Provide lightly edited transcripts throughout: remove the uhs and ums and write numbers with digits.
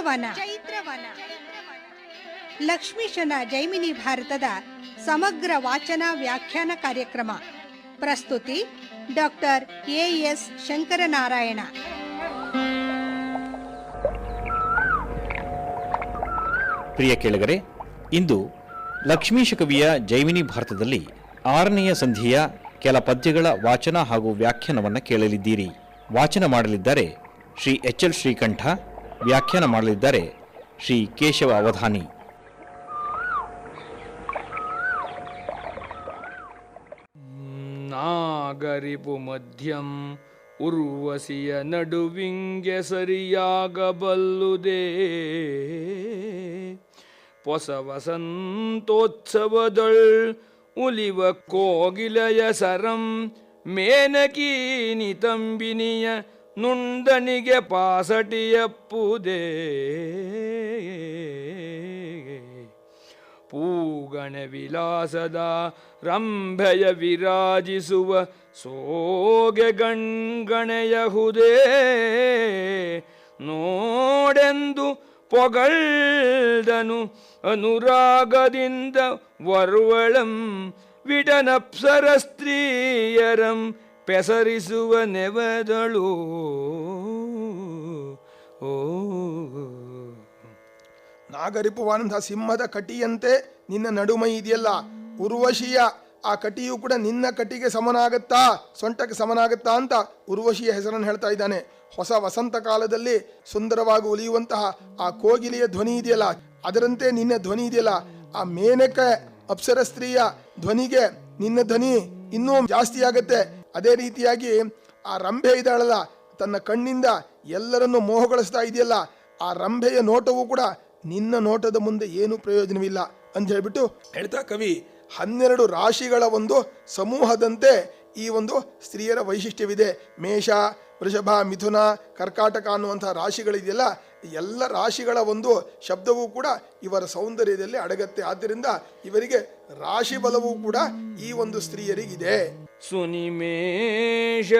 ಚೈತ್ರವನ ಲಕ್ಷ್ಮೀಶನ ಜೈಮಿನಿ ಭಾರತದ ಸಮಗ್ರ ವಾಚನ ವ್ಯಾಖ್ಯಾನ ಕಾರ್ಯಕ್ರಮ. ಪ್ರಸ್ತುತಿ ಡಾಕ್ಟರ್ ಎಎಸ್ ಶಂಕರನಾರಾಯಣ. ಪ್ರಿಯ ಕೇಳುಗರೆ, ಇಂದು ಲಕ್ಷ್ಮೀಶ ಕವಿಯ ಜೈಮಿನಿ ಭಾರತದಲ್ಲಿ 6ನೆಯ ಸಂಧಿಯ ಕೆಲ ಪದ್ಯಗಳ ವಾಚನ ಹಾಗೂ ವ್ಯಾಖ್ಯಾನವನ್ನು ಕೇಳಲಿದ್ದೀರಿ. ವಾಚನ ಮಾಡಲಿದ್ದಾರೆ ಶ್ರೀ ಎಚ್.ಎಲ್. ಶ್ರೀಕಂಠ, ವ್ಯಾಖ್ಯಾನ ಮಾಡಲಿದ್ದಾರೆ ಶ್ರೀ ಕೇಶವ ಅವಧಾನಿ. ನಾಗರಿಪು ಮಧ್ಯಂ ಉರ್ವಶಿಯ ನಡುವಿಂಗೆ ಸರಿಯಾಗಬಲ್ಲುದೇ, ಹೊಸ ವಸಂತೋತ್ಸವದೊಳ್ ಉಲಿವ ಕೋಗಿಲೆಯ ಸರಂ ಮೇನಕೀನಿ ತಂಬಿನಿಯ ನುಂದನಿಗೆ ಪಾಸಟಿಯಪ್ಪುದೇ. ಪೂಗಣ ವಿಲಾಸದ ರಂಭೆಯ ವಿರಾಜಿಸುವ ಸೋಗೆ ಗಣಗಣೆಯಹುದೇ, ನೋಡೆಂದು ಪೊಗಳ್ದನು ಅನುರಾಗದಿಂದ ವರ್ವಳಂ ವಿಡನಪ್ಸರ ಸ್ತ್ರೀಯರಂ ಪೆಸರಿಸುವ ನೆವದಳು. ನಾಗರಿಪುವಾನಂದ ಸಿಂಹದ ಕಟಿಯಂತೆ ನಿನ್ನ ನಡುಮೈ ಇದೆಯಲ್ಲ, ಉರ್ವಶಿಯ ಆ ಕಟಿಯು ಕೂಡ ನಿನ್ನ ಕಟಿಗೆ ಸಮನಾಗತ್ತಾ, ಸೊಂಟಕ್ಕೆ ಸಮನಾಗತ್ತಾ ಅಂತ ಉರ್ವಶಿಯ ಹೆಸರನ್ನು ಹೇಳ್ತಾ ಇದ್ದಾನೆ. ಹೊಸ ವಸಂತ ಕಾಲದಲ್ಲಿ ಸುಂದರವಾಗಿ ಉಲಿಯುವಂತಹ ಆ ಕೋಗಿಲೆಯ ಧ್ವನಿ ಇದೆಯಲ್ಲ, ಅದರಂತೆ ನಿನ್ನ ಧ್ವನಿ ಇದೆಯಲ್ಲ. ಆ ಮೇನಕ ಅಪ್ಸರ ಸ್ತ್ರೀಯ ಧ್ವನಿಗೆ ನಿನ್ನ ಧ್ವನಿ ಇನ್ನೂ ಜಾಸ್ತಿ ಆಗತ್ತೆ. ಅದೇ ರೀತಿಯಾಗಿ ಆ ರಂಭೆ ಇದ್ದಾಳಲ್ಲ, ತನ್ನ ಕಣ್ಣಿಂದ ಎಲ್ಲರನ್ನು ಮೋಹಗೊಳಿಸ್ತಾ ಇದೆಯಲ್ಲ, ಆ ರಂಭೆಯ ನೋಟವೂ ಕೂಡ ನಿನ್ನ ನೋಟದ ಮುಂದೆ ಏನು ಪ್ರಯೋಜನವಿಲ್ಲ ಅಂತ ಹೇಳ್ಬಿಟ್ಟು ಹೇಳ್ತಾ ಕವಿ 12 ರಾಶಿಗಳ ಒಂದು ಸಮೂಹದಂತೆ ಈ ಒಂದು ಸ್ತ್ರೀಯರ ವೈಶಿಷ್ಟ್ಯವಿದೆ. ಮೇಷ, ವೃಷಭ, ಮಿಥುನ, ಕರ್ಕಾಟಕ ಅನ್ನುವಂತಹ ರಾಶಿಗಳಿದೆಯಲ್ಲ, ಎಲ್ಲ ರಾಶಿಗಳ ಒಂದು ಶಬ್ದವೂ ಕೂಡ ಇವರ ಸೌಂದರ್ಯದಲ್ಲಿ ಅಡಗತ್ತೆ. ಆದ್ದರಿಂದ ಇವರಿಗೆ ರಾಶಿ ಬಲವೂ ಕೂಡ ಈ ಒಂದು ಸ್ತ್ರೀಯರಿಗಿದೆ. ಸುನಿಮೇಷ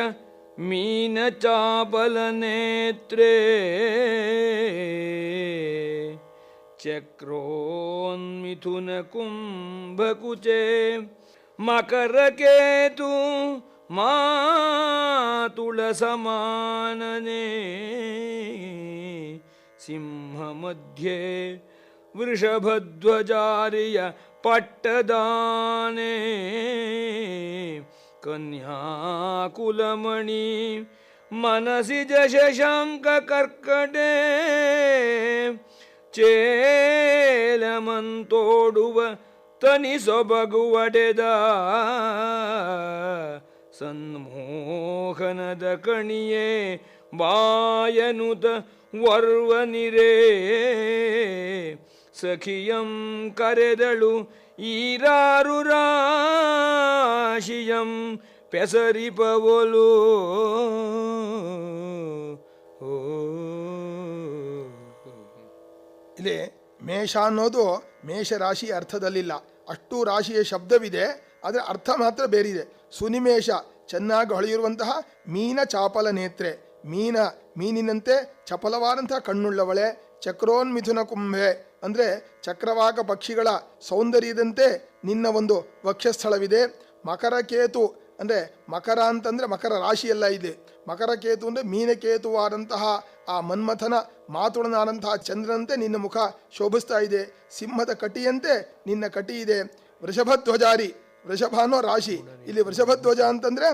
ಮೀನ ಚಾಪಲ ನೇತ್ರೇ ಚಕ್ರೋನ್ಮಿಥುನ ಕುಂಭಕುಚೆ ಮಕರಕೇತು ಮಾತುಳ ಸಮಾನನೆ ಸಿಂಹ ಮಧ್ಯೆ ವೃಷಭಧ್ವಜಾರಿಯ ಪಟ್ಟದಾನೆ ಕನ್ಯಾಕುಲಮಣಿ ಮನಸಿಜ ಶಶಾಂಕ ಕರ್ಕಟೆ ಚೇಲಮಂತೋಡುವ ತನಿ ಸೊಬಗುವಡೆದ ಸನ್ಮೋಹನದ ಕಣಿಯೇ ಬಾಯನುತ ವರ್ವನಿರೇ ಸಖಿಯಂ ಕರೆದಳು ಈರಾರು ರಾಶಿಯಂ ಪೆಸರಿಪವಲು. ಇಲ್ಲಿ ಮೇಷ ಅನ್ನೋದು ಮೇಷರಾಶಿ ಅರ್ಥದಲ್ಲಿಲ್ಲ, ಅಷ್ಟು ರಾಶಿಯ ಶಬ್ದವಿದೆ, ಆದರೆ ಅರ್ಥ ಮಾತ್ರ ಬೇರಿದೆ. ಸುನಿಮೇಷ ಚೆನ್ನಾಗಿ ಹೊಳೆಯಿರುವಂತಹ ಮೀನ ಚಾಪಲ ನೇತ್ರೆ, ಮೀನಿನಂತೆ ಚಪಲವಾದಂತಹ ಕಣ್ಣುಳ್ಳವಳೆ. ಚಕ್ರೋನ್ಮಿಥುನ ಕುಂಭೆ ಅಂದರೆ ಚಕ್ರವಾಕ ಪಕ್ಷಿಗಳ ಸೌಂದರ್ಯದಂತೆ ನಿನ್ನ ಒಂದು ವಕ್ಷಸ್ಥಳವಿದೆ. ಮಕರಕೇತು ಅಂದರೆ ಮಕರ ಅಂತಂದರೆ ಮಕರ ರಾಶಿಯೆಲ್ಲ ಇದೆ. ಮಕರಕೇತು ಅಂದರೆ ಮೀನಕೇತುವಾದಂತಹ ಆ ಮನ್ಮಥನ ಮಾತುಳನಾದಂತಹ ಚಂದ್ರನಂತೆ ನಿನ್ನ ಮುಖ ಶೋಭಿಸ್ತಾ ಇದೆ. ಸಿಂಹದ ಕಟಿಯಂತೆ ನಿನ್ನ ಕಟಿ ಇದೆ. ವೃಷಭಧ್ವಜಾರಿ, ವೃಷಭ ಅನ್ನೋ ರಾಶಿ, ಇಲ್ಲಿ ವೃಷಭಧ್ವಜ ಅಂತಂದರೆ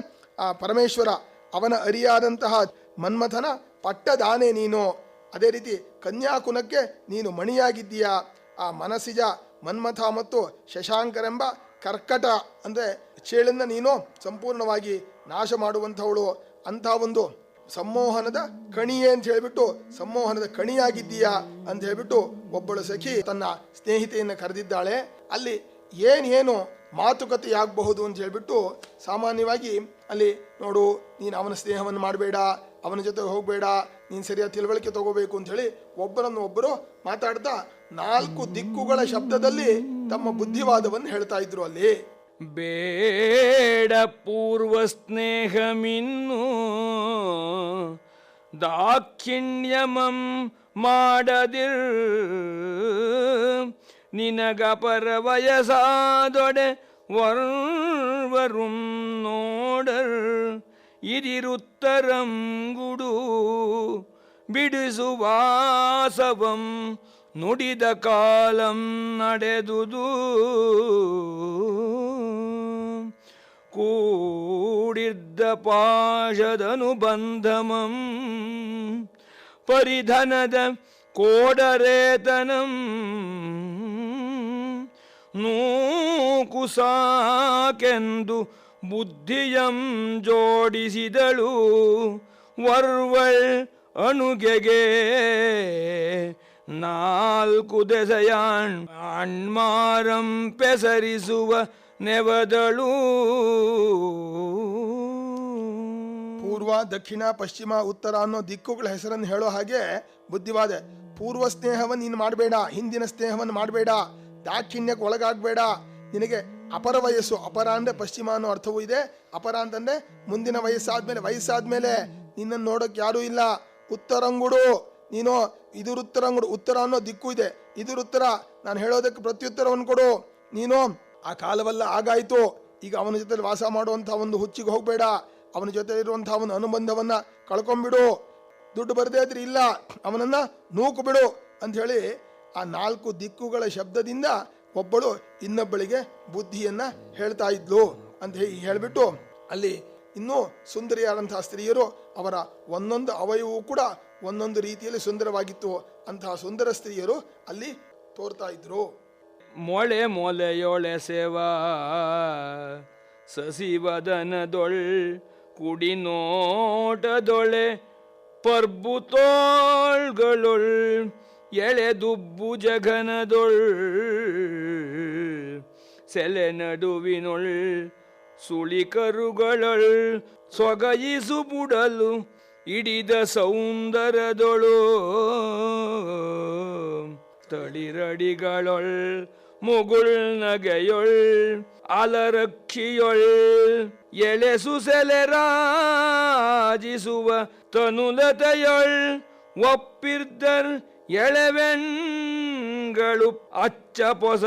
ಆ ಪರಮೇಶ್ವರ, ಅವನ ಅರಿಯಾದಂತಹ ಮನ್ಮಥನ ಪಟ್ಟದಾನೆ ನೀನು. ಅದೇ ರೀತಿ ಕನ್ಯಾಕುಲಕ್ಕೆ ನೀನು ಮಣಿಯಾಗಿದ್ದೀಯಾ. ಆ ಮನಸಿಜ ಮನ್ಮಥ ಮತ್ತು ಶಶಾಂಕರೆಂಬ ಕರ್ಕಟ ಅಂದರೆ ಚೇಳನ್ನು ನೀನು ಸಂಪೂರ್ಣವಾಗಿ ನಾಶ ಮಾಡುವಂಥವಳು. ಅಂಥ ಒಂದು ಸಂಮೋಹನದ ಕಣಿಯೇ ಅಂತ ಹೇಳಿಬಿಟ್ಟು ಸಂಮೋಹನದ ಕಣಿಯಾಗಿದ್ದೀಯಾ ಅಂತ ಹೇಳಿಬಿಟ್ಟು ಒಬ್ಬಳು ಸಖಿ ತನ್ನ ಸ್ನೇಹಿತೆಯನ್ನು ಕರೆದಿದ್ದಾಳೆ. ಅಲ್ಲಿ ಏನೇನು ಮಾತುಕತೆಯಾಗಬಹುದು ಅಂತ ಹೇಳಿಬಿಟ್ಟು ಸಾಮಾನ್ಯವಾಗಿ ಅಲ್ಲಿ ನೋಡು, ನೀನು ಅವನ ಸ್ನೇಹವನ್ನು ಮಾಡಬೇಡ, ಅವನ ಜೊತೆ ಹೋಗಬೇಡ, ನೀನು ಸರಿಯಾದ ತಿಳುವಳಿಕೆ ತಗೋಬೇಕು ಅಂತ ಹೇಳಿ ಒಬ್ಬರನ್ನು ಒಬ್ಬರು ಮಾತಾಡ್ತಾ 4 ದಿಕ್ಕುಗಳ ಶಬ್ದದಲ್ಲಿ ತಮ್ಮ ಬುದ್ಧಿವಾದವನ್ನು ಹೇಳ್ತಾ ಇದ್ರು. ಅಲ್ಲಿ ಬೇಡ ಪೂರ್ವ ಸ್ನೇಹಮಿನ್ನು ದಾಕ್ಷಿಣ್ಯಮಂ ಮಾಡದಿರ್ ನಿನಗಪರ ವಯಸಾದೊಡೆ ವರ್ವರುಂ ನೋಡರ್ ಇದಿರುತ್ತರಂ ಗುಡು ಬಿಡಿಸುವಾಸವಂ ನುಡಿದ ಕಾಲಂ ನಡೆದುದು ಕೂಡಿದ್ದ ಪಾಶದನುಬಂಧಮಂ ಪರಿಧನದ ಕೋಡರೇತನಂ ನೂಕುಸಾಕೆಂದು ಬುದ್ಧಿಯಂ ಜೋಡಿಸಿದಳು ವರ್ವಳ್ ಅಣುಗೆಗೆ ನಾಲ್ಕು ದೆಸೆಯಾಣ್ ಅಣ್ಮಾರಂ ಪೆಸರಿಸುವ ನೆವದಳು. ಪೂರ್ವ, ದಕ್ಷಿಣ, ಪಶ್ಚಿಮ, ಉತ್ತರ ಅನ್ನೋ ದಿಕ್ಕುಗಳ ಹೆಸರನ್ನು ಹೇಳೋ ಹಾಗೆ ಬುದ್ಧಿವಾದ. ಪೂರ್ವ ಸ್ನೇಹವನ್ನು ನೀನು ಮಾಡಬೇಡ, ಹಿಂದಿನ ಸ್ನೇಹವನ್ನು ಮಾಡಬೇಡ, ದಾಕ್ಷಿಣ್ಯಕ್ಕೆ ಒಳಗಾಗಬೇಡ. ನಿನಗೆ ಅಪರ ವಯಸ್ಸು, ಅಪರ ಅಂದರೆ ಪಶ್ಚಿಮ ಅನ್ನೋ ಅರ್ಥವೂ ಇದೆ. ಅಪರ ಅಂತಂದರೆ ಮುಂದಿನ ವಯಸ್ಸಾದ್ಮೇಲೆ ನಿನ್ನನ್ನು ನೋಡೋಕೆ ಯಾರೂ ಇಲ್ಲ. ಉತ್ತರಂಗುಡು, ನೀನು ಇದುರುತ್ತರಂಗುಡು, ಉತ್ತರ ಅನ್ನೋ ದಿಕ್ಕು ಇದೆ, ಇದುರುತ್ತರ. ನಾನು ಹೇಳೋದಕ್ಕೆ ಪ್ರತ್ಯುತ್ತರವನ್ನು ಕೊಡು. ನೀನು ಆ ಕಾಲವೆಲ್ಲ ಆಗಾಯಿತು, ಈಗ ಅವನ ಜೊತೆ ವಾಸ ಮಾಡುವಂಥ ಒಂದು ಹುಚ್ಚಿಗೆ ಹೋಗಬೇಡ. ಅವನ ಜೊತೆ ಇರುವಂಥ ಒಂದು ಅನುಬಂಧವನ್ನು ಕಳ್ಕೊಂಬಿಡು. ದುಡ್ಡು ಬರದೇ ಇದ್ರೆ ಇಲ್ಲ, ಅವನನ್ನು ನೂಕು ಬಿಡು ಅಂಥೇಳಿ ಆ ನಾಲ್ಕು ದಿಕ್ಕುಗಳ ಶಬ್ದದಿಂದ ಒಬ್ಬಳು ಇನ್ನೊಬ್ಬಳಿಗೆ ಬುದ್ಧಿಯನ್ನು ಹೇಳ್ತಾ ಇದ್ಲು ಅಂತ ಹೇಳಿಬಿಟ್ಟು, ಅಲ್ಲಿ ಇನ್ನೂ ಸುಂದರಿಯಾದಂತಹ ಸ್ತ್ರೀಯರು, ಅವರ ಒಂದೊಂದು ಅವಯವೂ ಕೂಡ ಒಂದೊಂದು ರೀತಿಯಲ್ಲಿ ಸುಂದರವಾಗಿತ್ತು. ಅಂತಹ ಸುಂದರ ಸ್ತ್ರೀಯರು ಅಲ್ಲಿ ತೋರ್ತಾ ಇದ್ರು. ಮೊಳೆ ಮೊಲೆಯೊಳೆ ಸೇವಾ ಸಸಿವದನದೊಳ್ ಕುಡಿ ನೋಟದೊಳೆ ಪರ್ಬುತೋಳ್ಗಳೊಳ್ ಎಳೆದುಬ್ಬು ಜಗನದೊಳ್ ಸೆಲೆ ನಡುವಿನೊಳ್ ಸುಳಿಕರುಗಳೊಳ್ ಸೊಗಯಿಸು ಬುಡಲು ಇಡಿದ ಸೌಂದರದೊಳು ತಳಿರಡಿಗಳೊಳ್ ಮುಗುಳ್ ನಗೆಯೊಳ್ ಅಲರಕ್ಷಿಯೊಳ್ ಎಳೆಸು ಸೆಲೆರಾಜಿಸುವ ತನುಲತೆಯೊಳ್ ಒಪ್ಪಿರ್ದರ್ ಎಳೆವೆಣ್ಗಳು ಅಚ್ಚ ಪೊಸ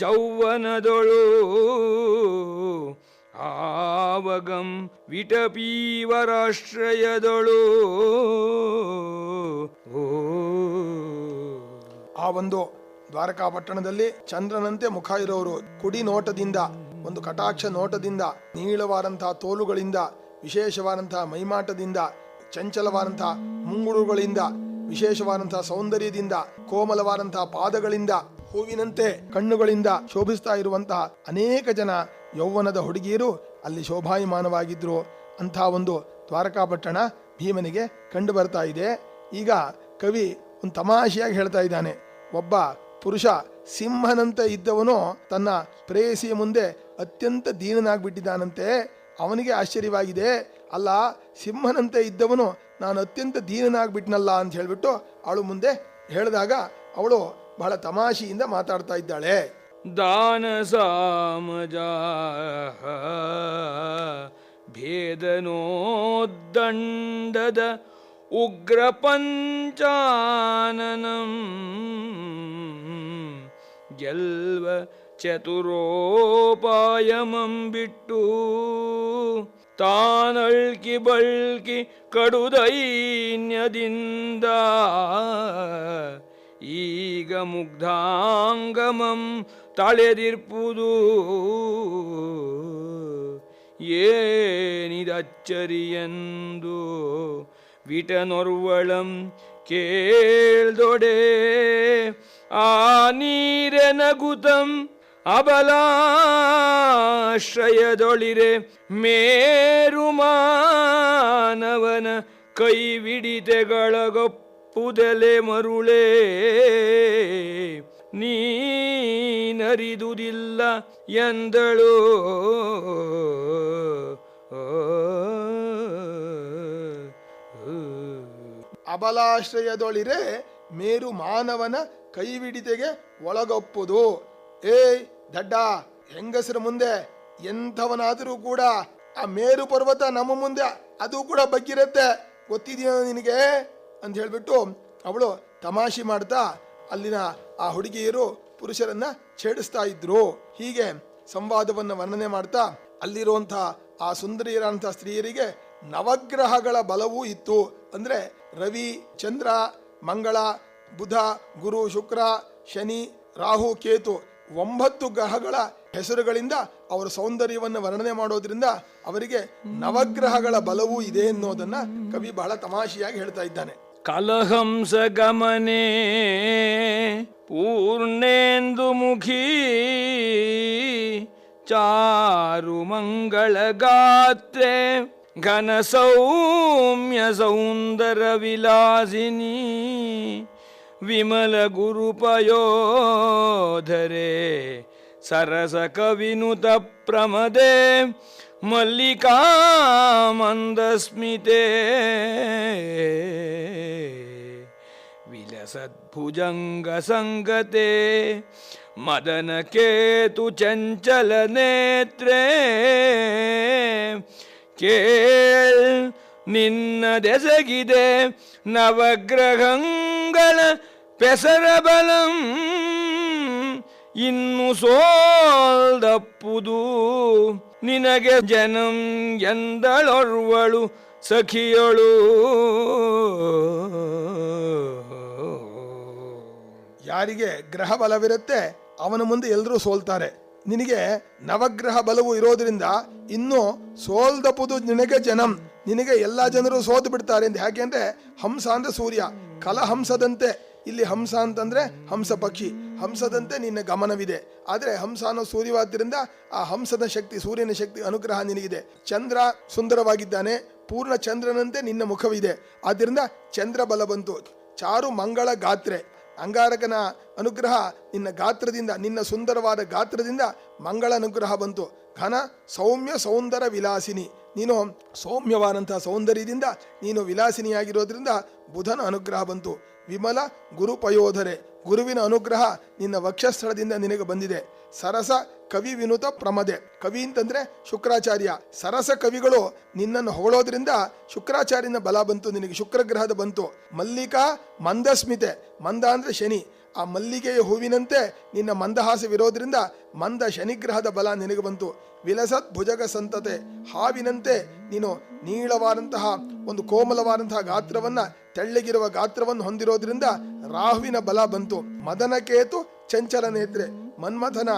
ಜೌವನದೊಳು ಆವಗಂ ವಿಟಪೀವರಾಶ್ರಯದೊಳು. ಆ ಒಂದು ದ್ವಾರಕಾಪಟ್ಟಣದಲ್ಲಿ ಚಂದ್ರನಂತೆ ಮುಖ ಇರೋರು, ಕುಡಿ ನೋಟದಿಂದ, ಒಂದು ಕಟಾಕ್ಷ ನೋಟದಿಂದ, ನೀಳವಾದಂತಹ ತೋಲುಗಳಿಂದ, ವಿಶೇಷವಾದಂತಹ ಮೈಮಾಟದಿಂದ, ಚಂಚಲವಾದಂತಹ ಮುಂಗುರುಗಳಿಂದ, ವಿಶೇಷವಾದಂತಹ ಸೌಂದರ್ಯದಿಂದ, ಕೋಮಲವಾದಂತಹ ಪಾದಗಳಿಂದ, ಹೂವಿನಂತೆ ಕಣ್ಣುಗಳಿಂದ ಶೋಭಿಸ್ತಾ ಇರುವಂತಹ ಅನೇಕ ಜನ ಯೌವನದ ಹುಡುಗಿಯರು ಅಲ್ಲಿ ಶೋಭಾಯಮಾನವಾಗಿದ್ರು. ಅಂಥ ಒಂದು ದ್ವಾರಕಾಪಟ್ಟಣ ಭೀಮನಿಗೆ ಕಂಡು ಬರ್ತಾ ಇದೆ. ಈಗ ಕವಿ ಒಂದು ತಮಾಷೆಯಾಗಿ ಹೇಳ್ತಾ ಇದ್ದಾನೆ. ಒಬ್ಬ ಪುರುಷ ಸಿಂಹನಂತೆ ಇದ್ದವನು ತನ್ನ ಪ್ರೇಯಸಿಯ ಮುಂದೆ ಅತ್ಯಂತ ದೀನನಾಗ್ಬಿಟ್ಟಿದ್ದಾನಂತೆ. ಅವನಿಗೆ ಆಶ್ಚರ್ಯವಾಗಿದೆ, ಅಲ್ಲ ಸಿಂಹನಂತೆ ಇದ್ದವನು ನಾನು ಅತ್ಯಂತ ದೀನನಾಗ್ಬಿಟ್ನಲ್ಲ ಅಂತ ಹೇಳಿಬಿಟ್ಟು ಅವಳು ಮುಂದೆ ಹೇಳಿದಾಗ ಅವಳು ಬಹಳ ತಮಾಷೆಯಿಂದ ಮಾತಾಡ್ತಾ ಇದ್ದಾಳೆ. ದಾನ ಸಾಮಜ ಭೇದನೋದ್ದಂಡದ ಉಗ್ರ ಪಂಚಾನನಂ ಗೆಲ್ವ ಚತುರೋಪಾಯಮಂ ಬಿಟ್ಟು ತಾನಳ್ಕಿ ಬಳ್ಕಿ ಕಡುದೈನ್ಯದಿಂದ ಈಗ ಮುಗ್ಧಾಂಗಮಂ ತಳೆದಿರ್ಪುದು ಏನಿದಚ್ಚರಿಯೆಂದು ವಿಟನೊರ್ವಳಂ ಕೇಳ್ದೊಡೆ ಆ ನೀರೆನಗುತಂ ಅಬಲಾಶ್ರಯದೊಳಿರೆ ಮೇರು ಮಾನವನ ಕೈವಿಡಿತೆಗಳಗೊಪ್ಪುದೆಲೆ ಮರುಳೇ ನೀನರಿದುದಿಲ್ಲ ಎಂದಳು. ಅಬಲಾಶ್ರಯದೊಳಿರೆ ಮೇರು ಮಾನವನ ಕೈವಿಡಿತೆಗೆ ಒಳಗೊಪ್ಪುದು. ಏಯ್ ದಡ್ಡ, ಹೆಂಗಸರ ಮುಂದೆ ಎಂಥವನಾದರೂ ಕೂಡ ಆ ಮೇರು ಪರ್ವತ ನಮ್ಮ ಮುಂದೆ ಅದು ಕೂಡ ಬಗ್ಗಿರತ್ತೆ, ಗೊತ್ತಿದೆಯೋ ನಿನಗೆ ಅಂತ ಹೇಳ್ಬಿಟ್ಟು ಅವಳು ತಮಾಷೆ ಮಾಡ್ತಾ ಅಲ್ಲಿನ ಆ ಹುಡುಗಿಯರು ಪುರುಷರನ್ನ ಛೇಡಿಸ್ತಾ ಇದ್ರು. ಹೀಗೆ ಸಂವಾದವನ್ನು ವರ್ಣನೆ ಮಾಡ್ತಾ ಅಲ್ಲಿರುವಂತಹ ಆ ಸುಂದರಿಯರಂತಹ ಸ್ತ್ರೀಯರಿಗೆ ನವಗ್ರಹಗಳ ಬಲವೂ ಇತ್ತು. ಅಂದ್ರೆ ರವಿ, ಚಂದ್ರ, ಮಂಗಳ, ಬುಧ, ಗುರು, ಶುಕ್ರ, ಶನಿ, ರಾಹು, ಕೇತು 9 ಗ್ರಹಗಳ ಹೆಸರುಗಳಿಂದ ಅವರ ಸೌಂದರ್ಯವನ್ನು ವರ್ಣನೆ ಮಾಡೋದ್ರಿಂದ ಅವರಿಗೆ ನವಗ್ರಹಗಳ ಬಲವೂ ಇದೆ ಅನ್ನೋದನ್ನ ಕವಿ ಬಹಳ ತಮಾಷೆಯಾಗಿ ಹೇಳ್ತಾ ಇದ್ದಾನೆ. ಕಲಹಂಸ ಗಮನೆ ಪೂರ್ಣೇಂದು ಮುಖಿ ಚಾರು ಮಂಗಳ ಗಾತ್ರೆ ಘನ ಸೌಮ್ಯ ಸೌಂದರ ವಿಲಾಸಿನಿ ವಿಮಲ ಗುರುಪಯೋಧರೆ ಸರಸ ಕವಿನುತ ಪ್ರಮದೆ ಮಲ್ಲಿಕಾ ಮಂದಸ್ಮಿತೆ ವಿಲಸದ್ಭುಜಂಗ ಸಂಗತೆ ಮದನ ಕೇತು ಚಂಚಲ ನೇತ್ರೇ ಕೇಳ್ ನಿನ್ನದೆಸಗಿದೆ ನವಗ್ರಹಗಳ ಪೆಸರ ಬಲಂ ಇನ್ನು ಸೋಲ್ದಪ್ಪುದು ನಿನಗೆ ಜನಂ ಎಂದಳೊರ್ವಳು ಸಖಿಯಳು. ಯಾರಿಗೆ ಗ್ರಹ ಬಲವಿರುತ್ತೆ ಅವನ ಮುಂದೆ ಎಲ್ಲರೂ ಸೋಲ್ತಾರೆ. ನಿನಗೆ ನವಗ್ರಹ ಬಲವು ಇರೋದ್ರಿಂದ ಇನ್ನು ಸೋಲ್ದಪುದು ನಿನಗೆ ಜನಂ, ನಿನಗೆ ಎಲ್ಲಾ ಜನರು ಸೋತು ಬಿಡ್ತಾರೆ ಅಂತ. ಯಾಕೆ ಅಂದ್ರೆ ಹಂಸ ಅಂದ್ರೆ ಸೂರ್ಯ, ಕಲಹಂಸದಂತೆ. ಇಲ್ಲಿ ಹಂಸ ಅಂತಂದ್ರೆ ಹಂಸ ಪಕ್ಷಿ, ಹಂಸದಂತೆ ನಿನ್ನ ಗಮನವಿದೆ. ಆದ್ರೆ ಹಂಸ ಅನ್ನೋ ಸೂರ್ಯವಾದ್ದರಿಂದ ಆ ಹಂಸದ ಶಕ್ತಿ, ಸೂರ್ಯನ ಶಕ್ತಿ ಅನುಗ್ರಹ ನಿನಗಿದೆ. ಚಂದ್ರ ಸುಂದರವಾಗಿದ್ದಾನೆ, ಪೂರ್ಣ ಚಂದ್ರನಂತೆ ನಿನ್ನ ಮುಖವಿದೆ, ಆದ್ದರಿಂದ ಚಂದ್ರ ಬಲ ಬಂತು. ಚಾರು ಮಂಗಳ ಗಾತ್ರೆ, ಅಂಗಾರಕನ ಅನುಗ್ರಹ ನಿನ್ನ ಗಾತ್ರದಿಂದ, ನಿನ್ನ ಸುಂದರವಾದ ಗಾತ್ರದಿಂದ ಮಂಗಳ ಅನುಗ್ರಹ ಬಂತು. ಘನ ಸೌಮ್ಯ ಸೌಂದರ ವಿಲಾಸಿನಿ, ನೀನು ಸೌಮ್ಯವಾದಂತಹ ಸೌಂದರ್ಯದಿಂದ ನೀನು ವಿಲಾಸಿನಿಯಾಗಿರೋದ್ರಿಂದ ಬುಧನ ಅನುಗ್ರಹ ಬಂತು. ವಿಮಲ ಗುರುಪಯೋಧರೆ, ಗುರುವಿನ ಅನುಗ್ರಹ ನಿನ್ನ ವಕ್ಷಸ್ಥಳದಿಂದ ನಿನಗೆ ಬಂದಿದೆ. ಸರಸ ಕವಿ ವಿನುತ ಪ್ರಮದೆ, ಕವಿ ಅಂತಂದ್ರೆ ಶುಕ್ರಾಚಾರ್ಯ. ಸರಸ ಕವಿಗಳು ನಿನ್ನನ್ನು ಹೊಗಳೋದ್ರಿಂದ ಶುಕ್ರಾಚಾರ್ಯನ ಬಲ ಬಂತು, ನಿನಗೆ ಶುಕ್ರಗ್ರಹದ ಬಂತು. ಮಲ್ಲಿಕಾ ಮಂದಸ್ಮಿತೆ, ಮಂದ ಅಂದ್ರೆ ಶನಿ, ಆ ಮಲ್ಲಿಗೆಯ ಹೂವಿನಂತೆ ನಿನ್ನ ಮಂದಹಾಸವಿರೋದ್ರಿಂದ ಮಂದ ಶನಿಗ್ರಹದ ಬಲ ನಿನಗೆ ಬಂತು. ವಿಲಸತ್ ಭುಜಗ ಸಂತತೆ, ಹಾವಿನಂತೆ ನೀನು ನೀಳವಾದಂತಹ ಒಂದು ಕೋಮಲವಾದಂತಹ ಗಾತ್ರವನ್ನ, ತೆಳ್ಳಗಿರುವ ಗಾತ್ರವನ್ನು ಹೊಂದಿರೋದ್ರಿಂದ ರಾಹುವಿನ ಬಲ ಬಂತು. ಮದನ ಕೇತು ಚಂಚಲ ನೇತ್ರೆ, ಮನ್ಮಥನ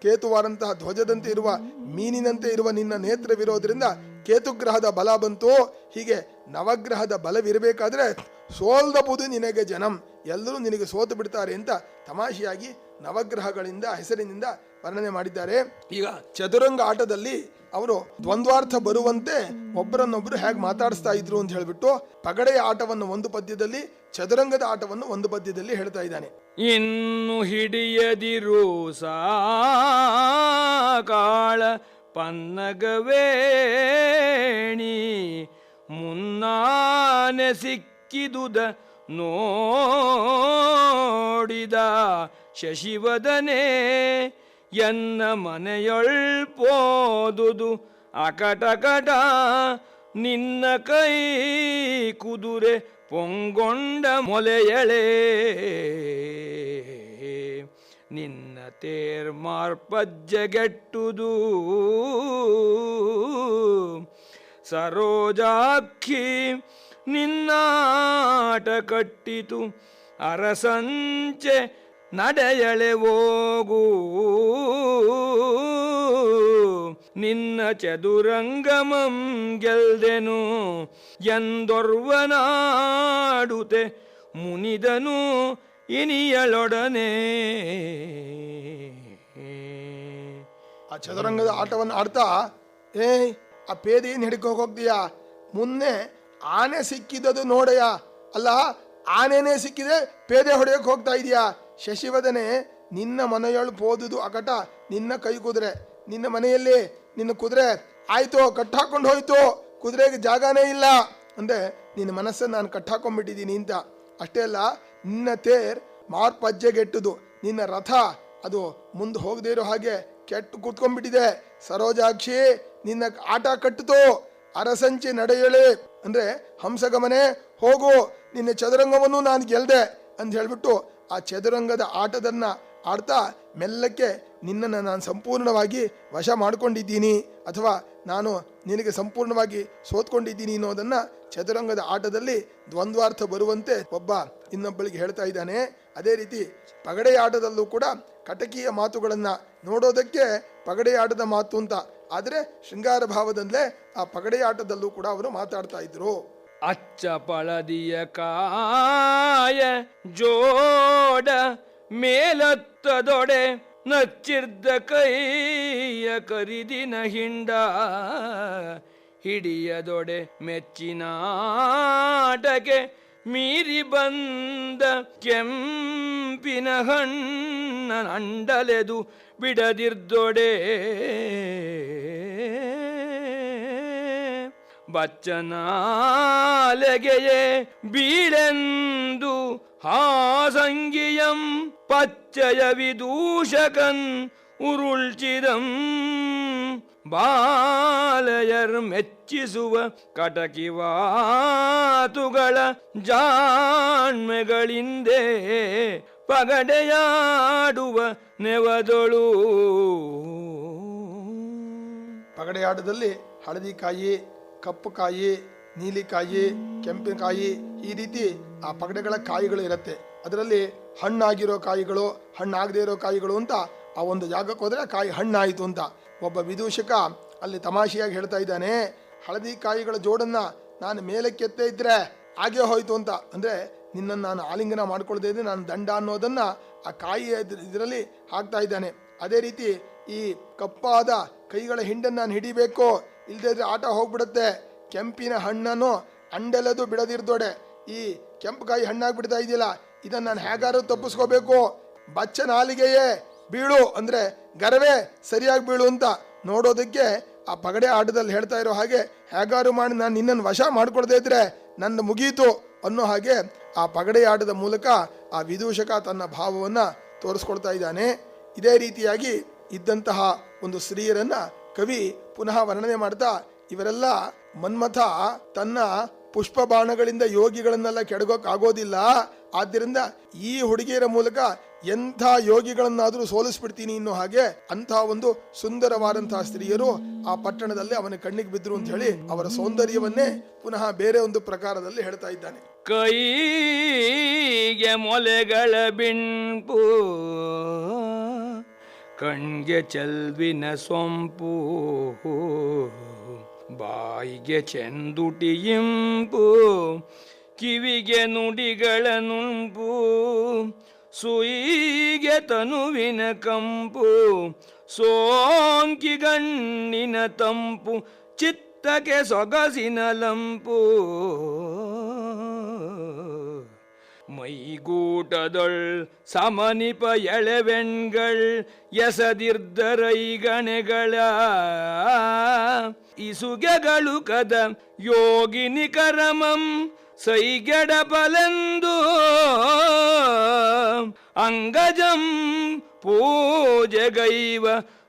ಕೇತುವಾದಂತಹ ಧ್ವಜದಂತೆ ಇರುವ ಮೀನಿನಂತೆ ಇರುವ ನಿನ್ನ ನೇತ್ರವಿರೋದ್ರಿಂದ ಕೇತುಗ್ರಹದ ಬಲ ಬಂತು. ಹೀಗೆ ನವಗ್ರಹದ ಬಲವಿರಬೇಕಾದ್ರೆ ಸೋಲ್ದಪುದು ನಿನಗೆ ಜನಂ, ಎಲ್ಲರೂ ನಿನಗೆ ಸೋತು ಬಿಡ್ತಾರೆ ಅಂತ ತಮಾಷೆಯಾಗಿ ನವಗ್ರಹಗಳಿಂದ ಹೆಸರಿನಿಂದ ವರ್ಣನೆ ಮಾಡಿದ್ದಾರೆ. ಈಗ ಚದುರಂಗ ಆಟದಲ್ಲಿ ಅವರು ದ್ವಂದ್ವಾರ್ಥ ಬರುವಂತೆ ಒಬ್ಬರನ್ನೊಬ್ಬರು ಹೇಗೆ ಮಾತಾಡಿಸ್ತಾ ಇದ್ರು ಅಂತ ಹೇಳ್ಬಿಟ್ಟು ಪಗಡೆಯ ಆಟವನ್ನು ಒಂದು ಪದ್ಯದಲ್ಲಿ, ಚದುರಂಗದ ಆಟವನ್ನು ಒಂದು ಪದ್ಯದಲ್ಲಿ ಹೇಳ್ತಾ ಇದ್ದಾನೆ. ಇನ್ನು ಹಿಡಿಯದಿರು ಸಾಕಾಳ ಪನ್ನಗವೇಣಿ ಮುನ್ನಾನೆ ಸಿಕ್ಕಿದುದ ನೋಡಿದ ಶಶಿವದನೆ ಎನ್ನ ಮನೆಯೊಳ್ಪೋದುದು ಅಕಟಕಟ ನಿನ್ನ ಕೈ ಕುದುರೆ ಪೊಂಗೊಂಡ ಮೊಲೆಯಳೆ ನಿನ್ನ ತೇರ್ಮಾರ್ಪಜ್ಜಗೆಟ್ಟುದು ಸರೋಜಾಕ್ಷಿ ನಿನ್ನಾಟ ಕಟ್ಟಿತು ಅರಸಂಚೆ ನಡೆಯಳೆ ಹೋಗು ನಿನ್ನ ಚದುರಂಗಮಂ ಗೆಲ್ದೆನು ಎಂದೊರ್ವನಾಡುತೆ ಮುನಿದನು ಇನಿಯಳೊಡನೆ. ಆ ಚದುರಂಗದ ಆಟವನ್ನು ಆಡ್ತಾ ಆ ಪೇದೆ ಏನ್ ಹಿಡ್ಕೋಕ್ ಹೋಗ್ತೀಯಾ, ಮುನ್ನೆ ಆನೆ ಸಿಕ್ಕಿದದು ನೋಡಯ್ಯ, ಅಲ್ಲ ಆನೆನೇ ಸಿಕ್ಕಿದೆ ಪೇದೆ ಹೊಡೆಯಕ್ಕೆ ಹೋಗ್ತಾ ಇದೀಯಾ. ಶಶಿವದನೆ ನಿನ್ನ ಮನೆಯೊಳು ಪೋದುದು ಅಕಟ ನಿನ್ನ ಕೈ ಕುದುರೆ, ನಿನ್ನ ಮನೆಯಲ್ಲಿ ನಿನ್ನ ಕುದುರೆ ಆಯ್ತು ಕಟ್ಟಾಕೊಂಡು ಹೋಯ್ತು, ಕುದುರೆಗೆ ಜಾಗನೇ ಇಲ್ಲ ಅಂದ್ರೆ ನಿನ್ನ ಮನಸ್ಸನ್ನು ನಾನು ಕಟ್ಟಾಕೊಂಡ್ಬಿಟ್ಟಿದ್ದೀನಿ ಅಂತ. ಅಷ್ಟೇ ಅಲ್ಲ, ನಿನ್ನ ತೇರ್ ಮಾರ್ಪಜ್ಜೆಗೆಟ್ಟುದು, ನಿನ್ನ ರಥ ಅದು ಮುಂದೆ ಹೋಗದೇ ಇರೋ ಹಾಗೆ ಕೆಟ್ಟು ಕೂತ್ಕೊಂಡ್ಬಿಟ್ಟಿದೆ. ಸರೋಜಾಕ್ಷಿ ನಿನ್ನ ಆಟ ಕಟ್ಟಿತು, ಅರಸಂಚಿ ನಡೆಯಳೆ ಅಂದ್ರೆ ಹಂಸಗಮನೆ ಹೋಗು, ನಿನ್ನೆ ಚದುರಂಗವನ್ನು ನಾನು ಗೆಲ್ದೆ ಅಂತ ಹೇಳ್ಬಿಟ್ಟು ಆ ಚದುರಂಗದ ಆಟದನ್ನು ಆಡ್ತಾ ಮೆಲ್ಲಕ್ಕೆ ನಿನ್ನನ್ನು ನಾನು ಸಂಪೂರ್ಣವಾಗಿ ವಶ ಮಾಡ್ಕೊಂಡಿದ್ದೀನಿ ಅಥವಾ ನಾನು ನಿನಗೆ ಸಂಪೂರ್ಣವಾಗಿ ಸೋತ್ಕೊಂಡಿದ್ದೀನಿ ಅನ್ನೋದನ್ನು ಚದುರಂಗದ ಆಟದಲ್ಲಿ ದ್ವಂದ್ವಾರ್ಥ ಬರುವಂತೆ ಒಬ್ಬ ಇನ್ನೊಬ್ಬಳಿಗೆ ಹೇಳ್ತಾ ಇದ್ದಾನೆ. ಅದೇ ರೀತಿ ಪಗಡೆ ಆಟದಲ್ಲೂ ಕೂಡ ಕಟಕಿಯ ಮಾತುಗಳನ್ನು ನೋಡೋದಕ್ಕೆ ಪಗಡೆ ಆಟದ ಮಾತು ಅಂತ, ಆದರೆ ಶೃಂಗಾರ ಭಾವದಲ್ಲೇ ಆ ಪಗಡೆ ಆಟದಲ್ಲೂ ಕೂಡ ಅವರು ಮಾತಾಡ್ತಾ ಇದ್ರು. ಅಚ್ಚ ಪಳದಿಯ ಕಾಯ ಜೋಡ ಮೇಲತ್ತದೊಡೆ ನಚ್ಚಿರ್ದ ಕೈಯ ಕರಿದಿನ ಹಿಂಡ ಹಿಡಿಯದೊಡೆ ಮೆಚ್ಚಿನಾಟಕ್ಕೆ ಮೀರಿ ಬಂದ ಕೆಂಪಿನ ಹಣ್ಣ ಅಂಡಲೆದು ಬಿಡದಿರ್ದೊಡೆ ಬಚ್ಚನಾಲೆಗೆಯೇ ಬೀಳೆಂದು ಹಾಸಂಗಿಯಂ ಪಚ್ಚಯ ವಿದೂಷಕನ್ ಉರುಳ್ಚಿದಂ ಬಾಲಯರ್ ಮೆಚ್ಚಿಸುವ ಕಟಕಿವಾತುಗಳ ಜಾಣ್ಮೆಗಳಿಂದೇ ಪಗಡೆಯಾಡುವ ನೆವದೊಳು. ಪಗಡೆಯಾಟದಲ್ಲಿ ಹಳದಿ ಕಾಯಿ, ಕಪ್ಪು ಕಾಯಿ, ನೀಲಿಕಾಯಿ, ಕೆಂಪಿನಕಾಯಿ, ಈ ರೀತಿ ಆ ಪಗಡೆಗಳ ಕಾಯಿಗಳು ಇರುತ್ತೆ. ಅದರಲ್ಲಿ ಹಣ್ಣಾಗಿರೋ ಕಾಯಿಗಳು, ಹಣ್ಣಾಗದೇ ಇರೋ ಕಾಯಿಗಳು ಅಂತ ಆ ಒಂದು ಜಾಗಕ್ಕೆ ಹೋದರೆ ಕಾಯಿ ಹಣ್ಣಾಯಿತು ಅಂತ. ಒಬ್ಬ ವಿದೂಷಕ ಅಲ್ಲಿ ತಮಾಷೆಯಾಗಿ ಹೇಳ್ತಾ ಇದ್ದಾನೆ, ಹಳದಿ ಕಾಯಿಗಳ ಜೋಡನ್ನು ನಾನು ಮೇಲಕ್ಕೆತ್ತೇ ಇದ್ದರೆ ಹಾಗೆ ಹೋಯಿತು ಅಂತ. ಅಂದರೆ ನಿನ್ನನ್ನು ನಾನು ಆಲಿಂಗನ ಮಾಡ್ಕೊಳ್ದೇ ಇದ್ದರೆ ನಾನು ದಂಡ ಅನ್ನೋದನ್ನು ಆ ಕಾಯಿಯ ಇದರಲ್ಲಿ ಹಾಕ್ತಾ ಇದ್ದಾನೆ. ಅದೇ ರೀತಿ ಈ ಕಪ್ಪಾದ ಕೈಗಳ ಹಿಂಡನ್ನು ನಾನು ಹಿಡಿಬೇಕು, ಇಲ್ಲದೇ ಇದ್ರೆ ಆಟ ಹೋಗ್ಬಿಡುತ್ತೆ. ಕೆಂಪಿನ ಹಣ್ಣನ್ನು ಅಂಡೆಲದು ಬಿಡದಿರ್ದೊಡೆ, ಈ ಕೆಂಪು ಕಾಯಿ ಹಣ್ಣಾಗ್ಬಿಡ್ತಾ ಇದೆಯಲ್ಲ, ಇದನ್ನು ನಾನು ಹೇಗಾರು ತಪ್ಪಿಸ್ಕೋಬೇಕು. ಬಚ್ಚ ನಾಲಿಗೆಯೇ ಬೀಳು ಅಂದರೆ ಗರವೇ ಸರಿಯಾಗಿ ಬೀಳು ಅಂತ ನೋಡೋದಕ್ಕೆ ಆ ಪಗಡೆ ಆಟದಲ್ಲಿ ಹೇಳ್ತಾ ಇರೋ ಹಾಗೆ, ಹೇಗಾರು ಮಾಡಿ ನಾನು ನಿನ್ನನ್ನು ವಶ ಮಾಡ್ಕೊಳ್ದೇ ಇದ್ರೆ ನನ್ನ ಮುಗೀತು ಅನ್ನೋ ಹಾಗೆ ಆ ಪಗಡೆ ಆಟದ ಮೂಲಕ ಆ ವಿದೂಷಕ ತನ್ನ ಭಾವವನ್ನು ತೋರಿಸ್ಕೊಳ್ತಾ ಇದ್ದಾನೆ. ಇದೇ ರೀತಿಯಾಗಿ ಇದ್ದಂತಹ ಒಂದು ಸ್ತ್ರೀಯರನ್ನು ಕವಿ ಪುನಃ ವರ್ಣನೆ ಮಾಡ್ತಾ, ಇವರೆಲ್ಲ ಮನ್ಮಥ ತನ್ನ ಪುಷ್ಪ ಬಾಣಗಳಿಂದ ಯೋಗಿಗಳನ್ನೆಲ್ಲ ಕೆಡಗೋಕ್ಕಾಗೋದಿಲ್ಲ, ಆದ್ದರಿಂದ ಈ ಹುಡುಗಿಯರ ಮೂಲಕ ಎಂಥ ಯೋಗಿಗಳನ್ನಾದರೂ ಸೋಲಿಸ್ಬಿಡ್ತೀನಿ ಅನ್ನೋ ಹಾಗೆ ಅಂಥ ಒಂದು ಸುಂದರವಾದಂತಹ ಸ್ತ್ರೀಯರು ಆ ಪಟ್ಟಣದಲ್ಲಿ ಅವನ ಕಣ್ಣಿಗೆ ಬಿದ್ದರು ಅಂತ ಹೇಳಿ ಅವರ ಸೌಂದರ್ಯವನ್ನೇ ಪುನಃ ಬೇರೆ ಒಂದು ಪ್ರಕಾರದಲ್ಲಿ ಹೇಳ್ತಾ ಇದ್ದಾನೆ. ಕೈಗೆ ಮೊಲೆಗಳ ಬಿಂಪು, ಕಣ್ಗೆ ಚೆಲ್ವಿನ ಸೊಂಪು, ಬಾಯಿಗೆ ಚೆಂದುಟಿಯಿಂಪು, ಕಿವಿಗೆ ನುಡಿಗಳ ನುಂಪು, ಸುಯಿಗೆ ತನುವಿನ ಕಂಪು, ಸೋಂಕಿಗಣ್ಣಿನ ತಂಪು, ಚಿತ್ತಕ್ಕೆ ಸೊಗಸಿನ ಲಂಪು, ಮೈಗೂಟದೊಳ್ ಸಮನಿಪ ಎಳೆವೆಣ್ಗಳ್ ಎಸದಿರ್ದರೈಗಣೆಗಳ ಇಸುಗೆಗಳು ಕದ ಯೋಗಿನಿ ಕರಮಂ ಸೈಗೆಡಪಲೆಂದು ಅಂಗಜಂ ಪೂಜೆಗೈವ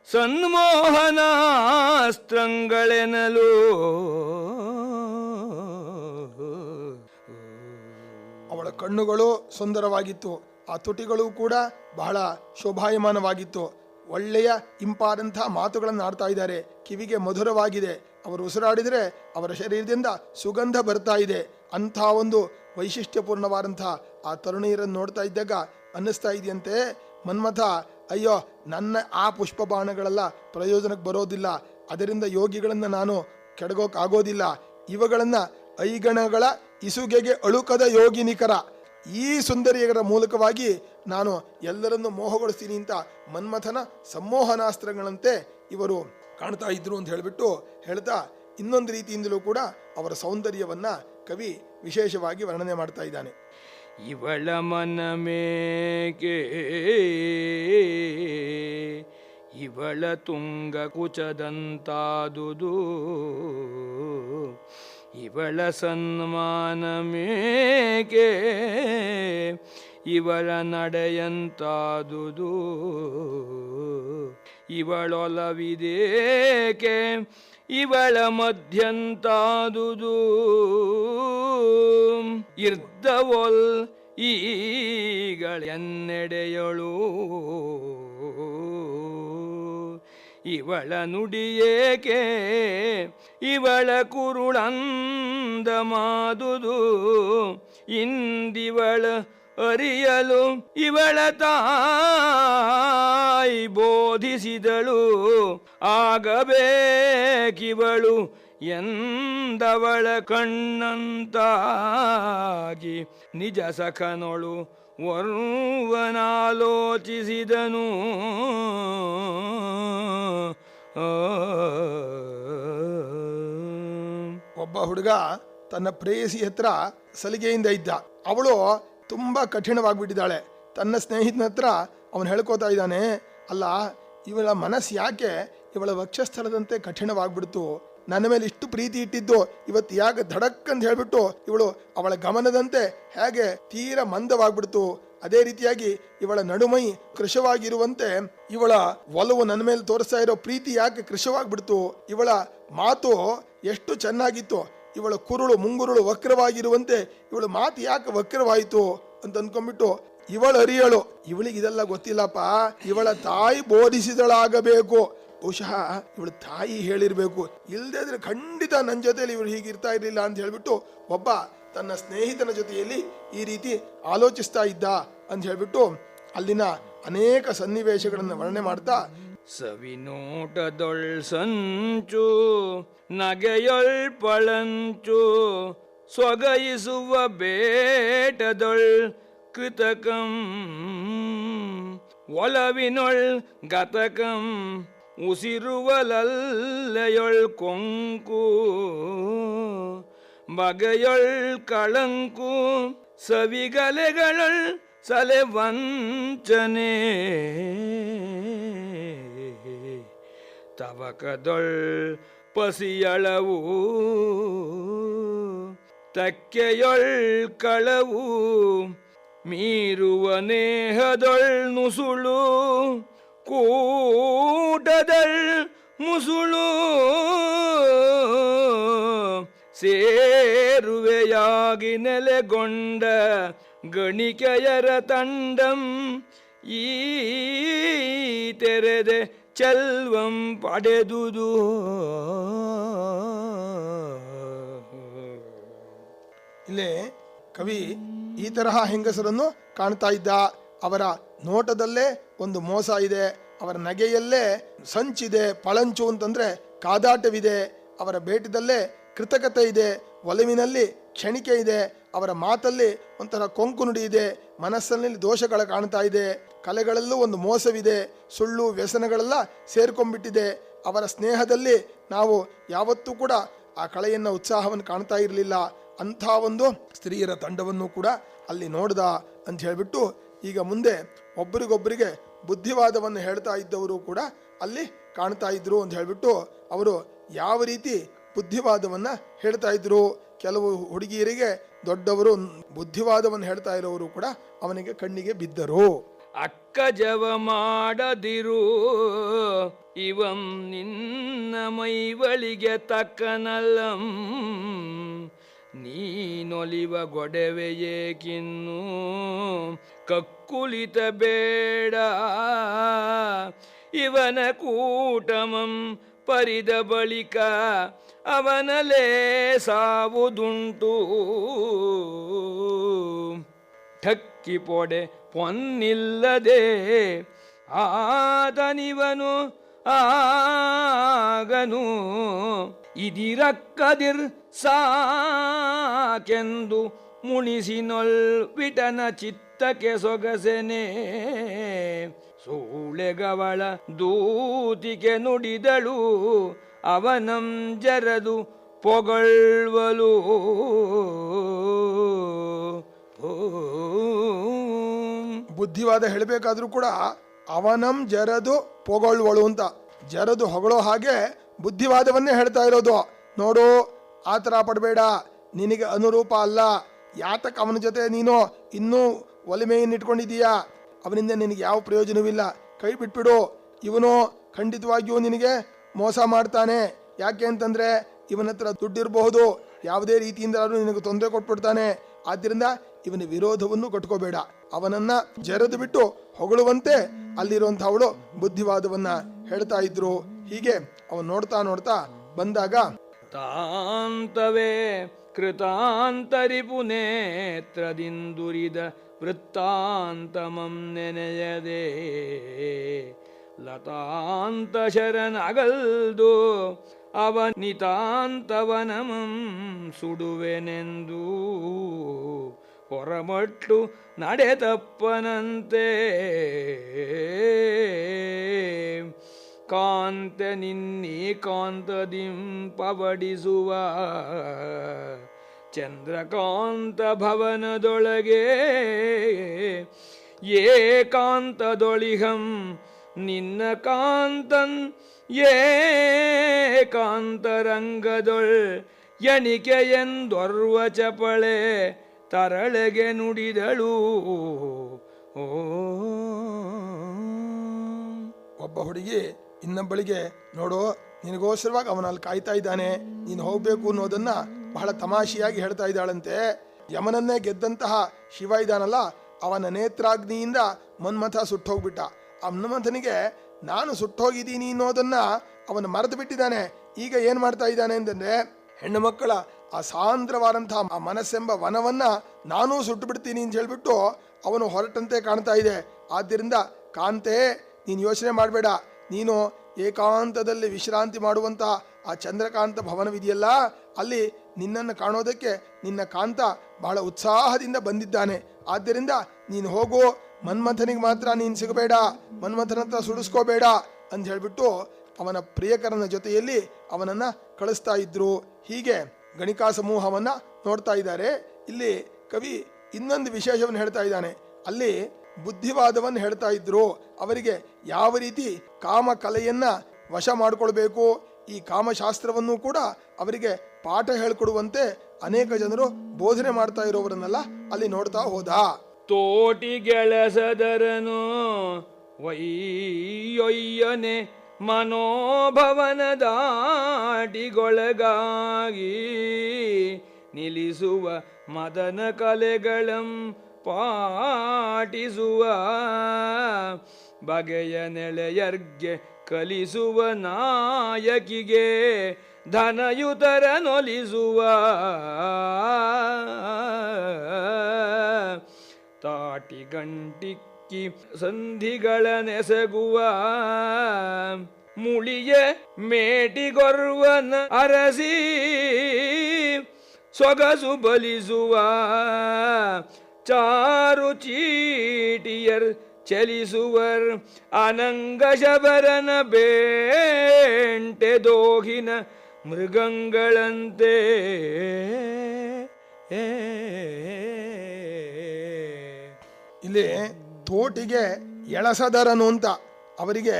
ಸನ್ಮೋಹನಾಸ್ತ್ರಗಳೆನಲು. ಅವಳ ಕಣ್ಣುಗಳು ಸುಂದರವಾಗಿತ್ತು, ಆ ತುಟಿಗಳು ಕೂಡ ಬಹಳ ಶೋಭಾಯಮಾನವಾಗಿತ್ತು. ಒಳ್ಳೆಯ ಇಂಪಾದಂಥ ಮಾತುಗಳನ್ನು ಆಡ್ತಾ ಇದ್ದಾರೆ, ಕಿವಿಗೆ ಮಧುರವಾಗಿದೆ. ಅವರು ಉಸಿರಾಡಿದರೆ ಅವರ ಶರೀರದಿಂದ ಸುಗಂಧ ಬರ್ತಾ ಇದೆ. ಅಂಥ ಒಂದು ವೈಶಿಷ್ಟ್ಯಪೂರ್ಣವಾದಂಥ ಆ ತರುಣಿಯರನ್ನು ನೋಡ್ತಾ ಇದ್ದಾಗ ಅನ್ನಿಸ್ತಾ ಇದೆಯಂತೆ, ಮನ್ಮಥ ಅಯ್ಯೋ ನನ್ನ ಆ ಪುಷ್ಪ ಬಾಣಗಳೆಲ್ಲ ಪ್ರಯೋಜನಕ್ಕೆ ಬರೋದಿಲ್ಲ, ಅದರಿಂದ ಯೋಗಿಗಳನ್ನು ನಾನು ಕೆಡಗೋಕ್ಕಾಗೋದಿಲ್ಲ. ಇವುಗಳನ್ನು ಐಗಣಗಳ ಇಸುಗೆಗೆ ಅಳುಕದ ಯೋಗಿನಿಕರ, ಈ ಸುಂದರಿಯರ ಮೂಲಕವಾಗಿ ನಾನು ಎಲ್ಲರನ್ನು ಮೋಹಗೊಳಿಸ್ತೀನಿ ಅಂತ ಮನ್ಮಥನ ಸಂಮೋಹನಾಸ್ತ್ರಗಳಂತೆ ಇವರು ಕಾಣ್ತಾ ಇದ್ರು ಅಂತ ಹೇಳಿಬಿಟ್ಟು ಹೇಳ್ತಾ, ಇನ್ನೊಂದು ರೀತಿಯಿಂದಲೂ ಕೂಡ ಅವರ ಸೌಂದರ್ಯವನ್ನ ಕವಿ ವಿಶೇಷವಾಗಿ ವರ್ಣನೆ ಮಾಡ್ತಾ ಇದ್ದಾನೆ. ಇವಳ ಮನ ಮೇಕೆ ಇವಳ ತುಂಗ ಕುಚದಂತಾದುದು, ಇವಳ ಸನ್ಮಾನ ಮೇಕೆ ಇವಳ ನಡೆಯಂತಾದುದು, ಇವಳೊಲವಿದೇಕೆ ಇವಳ ಮಧ್ಯಂತಾದುದು ಇರ್ದವೊಲ್ ಈಗಳೆನ್ನೆಡೆಯಳು ಇವಳ ನುಡಿಯೇಕೆ ಇವಳ ಕುರುಳಂದ ಮಾದುದು ಇಂದಿವಳ ಅರಿಯಲು ಇವಳ ತಾಯಿ ಬೋಧಿಸಿದಳು ಆಗಬೇಕಿವಳು ಎಂದವಳ ಕಣ್ಣಂತಾಗಿ ನಿಜ ಸಖನೊಳು ವರ್ವನಾಲೋಚಿಸಿದನು ಒಬ್ಬ ಹುಡುಗ ತನ್ನ ಪ್ರೇಯಸಿ ಹತ್ರ ಸಲಿಗೆಯಿಂದ ಇದ್ದ. ಅವಳು ತುಂಬಾ ಕಠಿಣವಾಗಿಬಿಟ್ಟಿದ್ದಾಳೆ. ತನ್ನ ಸ್ನೇಹಿತನ ಹತ್ರ ಅವನು ಹೇಳ್ಕೋತಾ ಇದ್ದಾನೆ, ಅಲ್ಲ ಇವಳ ಮನಸ್ಸು ಯಾಕೆ ಇವಳ ವಕ್ಷಸ್ಥಳದಂತೆ ಕಠಿಣವಾಗ್ಬಿಡ್ತು, ನನ್ನ ಮೇಲೆ ಇಷ್ಟು ಪ್ರೀತಿ ಇಟ್ಟಿದ್ದು ಇವತ್ತು ಯಾಕೆ ಧಡಕ್ ಅಂತ ಹೇಳ್ಬಿಟ್ಟು ಇವಳು ಅವಳ ಗಮನದಂತೆ ಹೇಗೆ ತೀರ ಮಂದವಾಗ್ಬಿಡ್ತು. ಅದೇ ರೀತಿಯಾಗಿ ಇವಳ ನಡುಮೈ ಕೃಶವಾಗಿರುವಂತೆ ಇವಳ ಒಲವು ನನ್ನ ಮೇಲೆ ತೋರಿಸ್ತಾ ಇರೋ ಪ್ರೀತಿ ಯಾಕೆ ಕೃಶವಾಗ್ಬಿಡ್ತು, ಇವಳ ಮಾತು ಎಷ್ಟು ಚೆನ್ನಾಗಿತ್ತು, ಇವಳ ಕುರುಳು ಮುಂಗುರುಳು ವಕ್ರವಾಗಿರುವಂತೆ ಇವಳ ಮಾತು ಯಾಕೆ ವಕ್ರವಾಯಿತು ಅಂತ ಅನ್ಕೊಂಡ್ಬಿಟ್ಟು ಇವಳ ಅರಿಯಳು. ಇವಳಿಗೆ ಇದೆಲ್ಲ ಗೊತ್ತಿಲ್ಲಪ್ಪ, ಇವಳ ತಾಯಿ ಬೋಧಿಸಿದಳಾಗಬೇಕು, ಬಹುಶಃ ಇವಳ ತಾಯಿ ಹೇಳಿರ್ಬೇಕು, ಇಲ್ಲದೆ ಇದ್ರೆ ಖಂಡಿತ ನನ್ನ ಜೊತೆಯಲ್ಲಿ ಇವಳು ಹೀಗಿರ್ತಾ ಇರಲಿಲ್ಲ ಅಂತ ಹೇಳ್ಬಿಟ್ಟು ಒಬ್ಬ ತನ್ನ ಸ್ನೇಹಿತನ ಜೊತೆಯಲ್ಲಿ ಈ ರೀತಿ ಆಲೋಚಿಸ್ತಾ ಇದ್ದ ಅಂತ ಹೇಳ್ಬಿಟ್ಟು ಅಲ್ಲಿನ ಅನೇಕ ಸನ್ನಿವೇಶಗಳನ್ನು ವರ್ಣನೆ ಮಾಡ್ತಾ, ಸವಿನೋಟದೊಳ್ ಸಂಚು ನಗೆಯೊಳ್ ಪಳಂಚು ಸೊಗಯಿಸುವ ಬೇಟದೊಳ್ ಕೃತಕಂ ಒಲವಿನೊಳ್ ಗತಕಂ ಉಸಿರುವಲಲ್ಲೆಯೊಳ್ ಕೊಂಕು ಬಗೆಯೊಳ್ ಕಳಂಕು ಸವಿಗಲೆಗಳೊಳ್ ಸಲೆ ವಂಚನೆ ತವಕದೊಳ್ ಪಸಿಯಳವು ತಕ್ಕೆಯೊಳ್ ಕಳವು ಮೀರುವ ನೇಹದೊಳ್ ನುಸುಳು ಕೂಟದಳ್ ಮುಸುಳು ಸೇರುವೆಯಾಗಿ ನೆಲೆಗೊಂಡ ಗಣಿಕೆಯರ ತಂಡಂ ಈ ತೆರೆದೆ ಚೆಲ್ವಂ ಪಡೆದುದು. ಇಲ್ಲೇ ಕವಿ ಈ ತರಹ ಹೆಂಗಸರನ್ನು ಕಾಣ್ತಾ ಇದ್ದ. ಅವರ ನೋಟದಲ್ಲೇ ಒಂದು ಮೋಸ ಇದೆ, ಅವರ ನಗೆಯಲ್ಲೇ ಸಂಚಿದೆ, ಪಳಂಚು ಅಂತಂದ್ರೆ ಕಾದಾಟವಿದೆ, ಅವರ ಬೇಟದಲ್ಲೇ ಕೃತಕತೆ ಇದೆ, ಒಲವಿನಲ್ಲಿ ಕ್ಷಣಿಕೆ ಇದೆ, ಅವರ ಮಾತಲ್ಲಿ ಒಂಥರ ಕೊಂಕು ನುಡಿ ಇದೆ, ಮನಸ್ಸಿನಲ್ಲಿ ದೋಷಗಳ ಕಾಣ್ತಾ ಇದೆ, ಕಲೆಗಳಲ್ಲೂ ಒಂದು ಮೋಸವಿದೆ, ಸುಳ್ಳು ವ್ಯಸನಗಳೆಲ್ಲ ಸೇರ್ಕೊಂಡ್ಬಿಟ್ಟಿದೆ. ಅವರ ಸ್ನೇಹದಲ್ಲಿ ನಾವು ಯಾವತ್ತೂ ಕೂಡ ಆ ಕಳೆಯನ್ನು ಉತ್ಸಾಹವನ್ನು ಕಾಣ್ತಾ ಇರಲಿಲ್ಲ. ಅಂಥ ಒಂದು ಸ್ತ್ರೀಯರ ತಂಡವನ್ನು ಕೂಡ ಅಲ್ಲಿ ನೋಡ್ದ ಅಂತ ಹೇಳ್ಬಿಟ್ಟು ಈಗ ಮುಂದೆ ಒಬ್ಬರಿಗೊಬ್ಬರಿಗೆ ಬುದ್ಧಿವಾದವನ್ನು ಹೇಳ್ತಾ ಇದ್ದವರು ಕೂಡ ಅಲ್ಲಿ ಕಾಣ್ತಾ ಇದ್ರು ಅಂತ ಹೇಳ್ಬಿಟ್ಟು ಅವರು ಯಾವ ರೀತಿ ಬುದ್ಧಿವಾದವನ್ನು ಹೇಳ್ತಾ ಇದ್ರು. ಕೆಲವು ಹುಡುಗಿಯರಿಗೆ ದೊಡ್ಡವರು ಬುದ್ಧಿವಾದವನ್ನು ಹೇಳ್ತಾ ಇರೋರು ಕೂಡ ಅವನಿಗೆ ಕಣ್ಣಿಗೆ ಬಿದ್ದರು. ಅಕ್ಕ ಜವ ಮಾಡದಿರು ಇವಂ ನಿನ್ನ ಮೈವಳಿಗೆ ತಕ್ಕನಲ್ಲಂ ನೀನೊಲಿವ ಗೊಡವೆಯೇಕಿನ್ನು ಕಕ್ಕುಲಿತ ಬೇಡ ಇವನ ಕೂಟಮಂ ಪರಿದ ಬಳಿಕ ಅವನಲೇ ಸಾವುದುಂಟು ಠಕ್ಕಿ ಪೊಡೆ ಪೊನ್ನಿಲ್ಲದೆ ಆತನಿವನು ಆಗನು ಇದಿರಕ್ಕದಿರ್ ಸಾಕೆಂದು ಮುಣಿಸಿನೊಲ್ ವಿಟನ ಚಿತ್ತಕ್ಕೆ ಸೊಗಸೆನೆ ಸೂಳೆಗವಳ ದೂತಿಗೆ ನುಡಿದಳು ಅವನಂ ಜರದು ಪೊಗಳ್ವಲು ಬುದ್ಧಿವಾದ ಹೇಳಬೇಕಾದ್ರೂ ಕೂಡ ಅವನಂ ಜರದು ಪೊಗಳ್ವಳು ಅಂತ ಜರದು ಹೊಗಳೋ ಹಾಗೆ ಬುದ್ಧಿವಾದವನ್ನೇ ಹೇಳ್ತಾ ಇರೋದು. ನೋಡು, ಆ ಥರ ಪಡಬೇಡ, ನಿನಗೆ ಅನುರೂಪ ಅಲ್ಲ, ಯಾತಕ್ಕೆ ಅವನ ಜೊತೆ ನೀನು ಇನ್ನೂ ಒಲಿಮೆಯನ್ನು ಇಟ್ಕೊಂಡಿದ್ದೀಯಾ, ಅವನಿಂದ ನಿನಗೆ ಯಾವ ಪ್ರಯೋಜನವಿಲ್ಲ, ಕೈ ಬಿಟ್ಬಿಡು, ಇವನು ಖಂಡಿತವಾಗಿಯೂ ನಿನಗೆ ಮೋಸ ಮಾಡ್ತಾನೆ, ಯಾಕೆ ಅಂತಂದ್ರೆ ಇವನ ಹತ್ರ ದುಡ್ಡಿರಬಹುದು, ಯಾವುದೇ ರೀತಿಯಿಂದ ನಿನಗೆ ತೊಂದರೆ ಕೊಟ್ಬಿಡ್ತಾನೆ. ಆದ್ದರಿಂದ ಇವನ ವಿರೋಧವನ್ನು ಕಟ್ಕೋಬೇಡ, ಅವನನ್ನ ಜರೆದು ಬಿಟ್ಟು ಹೊಗಳುವಂತೆ ಅಲ್ಲಿರುವಂತಹವಳು ಬುದ್ಧಿವಾದವನ್ನ ಹೇಳ್ತಾ ಇದ್ರು. ಹೀಗೆ ಅವನು ನೋಡ್ತಾ ನೋಡ್ತಾ ಬಂದಾಗ ತಾಂತವೇ ಕೃತಾಂತರಿಪು ನೇತ್ರದಿಂದುರಿದ ವೃತ್ತಾಂತಮಂ ನೆನೆಯದೆ ಲತಾಂತ ಶರಣಗಲ್ದು ಅವನಿತಾಂತವನಮಂ ಸುಡುವೆನೆಂದು ಹೊರಮಟ್ಟು ನಡೆತಪ್ಪನಂತೆ ಕಾಂತ ನಿನ್ನೀ ಕಾಂತದಿಂ ಪವಡಿಸುವ ಚಂದ್ರಕಾಂತ ಭವನದೊಳಗೆ ಏಕಾಂತದೊಳಿಹಂ ನಿನ್ನ ಕಾಂತನ್ ಏಕಾಂತರಂಗದೊಳ್ ಎಣಿಕೆಯೆಂದೊರ್ವ ಚಪಳೆ ತರಳೆಗೆ ನುಡಿದಳು. ಒಬ್ಬ ಹುಡುಗಿ ಇನ್ನೊಬ್ಬಳಿಗೆ, ನೋಡು ನಿನಗೋಸ್ಕರವಾಗಿ ಅವನಲ್ಲಿ ಕಾಯ್ತಾ ಇದ್ದಾನೆ, ನೀನು ಹೋಗ್ಬೇಕು ಅನ್ನೋದನ್ನ ಬಹಳ ತಮಾಷೆಯಾಗಿ ಹೇಳ್ತಾ ಇದ್ದಾಳಂತೆ. ಯಮನನ್ನೇ ಗೆದ್ದಂತಹ ಶಿವ ಇದ್ದಾನಲ್ಲ, ಅವನ ನೇತ್ರಾಗ್ನಿಯಿಂದ ಮನ್ಮಥ ಸುಟ್ಟೋಗ್ಬಿಟ್ಟ. ಆ ಮನ್ಮಥನಿಗೆ ನಾನು ಸುಟ್ಟೋಗಿದ್ದೀನಿ ಅನ್ನೋದನ್ನ ಅವನು ಮರೆತು ಬಿಟ್ಟಿದ್ದಾನೆ. ಈಗ ಏನ್ ಮಾಡ್ತಾ ಇದ್ದಾನೆ ಅಂತಂದ್ರೆ, ಹೆಣ್ಣು ಮಕ್ಕಳ ಆ ಸಾಂದ್ರವಾದಂತಹ ಆ ಮನಸ್ಸೆಂಬ ವನವನ್ನ ನಾನೂ ಸುಟ್ಟು ಬಿಡ್ತೀನಿ ಅಂತ ಹೇಳ್ಬಿಟ್ಟು ಅವನು ಹೊರಟಂತೆ ಕಾಣ್ತಾ ಇದೆ. ಆದ್ದರಿಂದ ಕಾಂತೆ, ನೀನು ಯೋಚನೆ ಮಾಡಬೇಡ, ನೀನು ಏಕಾಂತದಲ್ಲಿ ವಿಶ್ರಾಂತಿ ಮಾಡುವಂತಹ ಆ ಚಂದ್ರಕಾಂತ ಭವನವಿದೆಯಲ್ಲ, ಅಲ್ಲಿ ನಿನ್ನನ್ನು ಕಾಣೋದಕ್ಕೆ ನಿನ್ನ ಕಾಂತ ಬಹಳ ಉತ್ಸಾಹದಿಂದ ಬಂದಿದ್ದಾನೆ. ಆದ್ದರಿಂದ ನೀನು ಹೋಗು, ಮನ್ಮಥನಿಗೆ ಮಾತ್ರ ನೀನು ಸಿಗಬೇಡ, ಮನ್ಮಥನ ಹತ್ರ ಸುಡಿಸ್ಕೋಬೇಡ ಅಂತ ಹೇಳ್ಬಿಟ್ಟು ಅವನ ಪ್ರಿಯಕರನ ಜೊತೆಯಲ್ಲಿ ಅವನನ್ನ ಕಳಿಸ್ತಾ ಇದ್ರು. ಹೀಗೆ ಗಣಿಕಾ ಸಮೂಹವನ್ನ ನೋಡ್ತಾ ಇದ್ದಾರೆ. ಇಲ್ಲಿ ಕವಿ ಇನ್ನೊಂದು ವಿಶೇಷವನ್ನು ಹೇಳ್ತಾ ಇದ್ದಾನೆ. ಅಲ್ಲಿ ಬುದ್ಧಿವಾದವನ್ನು ಹೇಳ್ತಾ ಇದ್ರು. ಅವರಿಗೆ ಯಾವ ರೀತಿ ಕಾಮ ಕಲೆಯನ್ನ ವಶ ಮಾಡಿಕೊಳ್ಬೇಕು, ಈ ಕಾಮಶಾಸ್ತ್ರವನ್ನು ಕೂಡ ಅವರಿಗೆ ಪಾಠ ಹೇಳ್ಕೊಡುವಂತೆ ಅನೇಕ ಜನರು ಬೋಧನೆ ಮಾಡ್ತಾ ಇರೋವರನ್ನೆಲ್ಲ ಅಲ್ಲಿ ನೋಡ್ತಾ ಹೋದ. ತೋಟಿ ಗೆಳಸದರನು ವೈಯೊಯ್ಯನೆ ಮನೋಭವನ ದಾಟಿಗೊಳಗಾಗಿ ನಿಲ್ಲಿಸುವ ಮದನ ಕಲೆಗಳಂ ಪಾಟಿಸುವ ಬಗೆಯ ನೆಳೆಯರ್ಗೆ ಕಲಿಸುವ ನಾಯಕಿಗೆ ಧನಯುತರ ನೊಲಿಸುವ ತಾಟಿ ಗಂಟಿಕ್ಕಿ ಸಂಧಿಗಳ ನೆಸಗುವ ಮುಳಿಯ ಮೇಟಿಗೊರ್ವನ ಅರಸಿ ಸೊಗಸು ಬಲಿಸುವ ಚಾರು ಚೀಟಿಯರ್ ಚಲಿಸುವರ್ ಅನಂಗ ಶಬರನ ಬೇಂಟೆ ದೋಹಿನ ಮೃಗಂಗಳಂತೆ. ಇಲ್ಲಿ ತೋಟಿಗೆ ಎಳಸದರನು ಅಂತ ಅವರಿಗೆ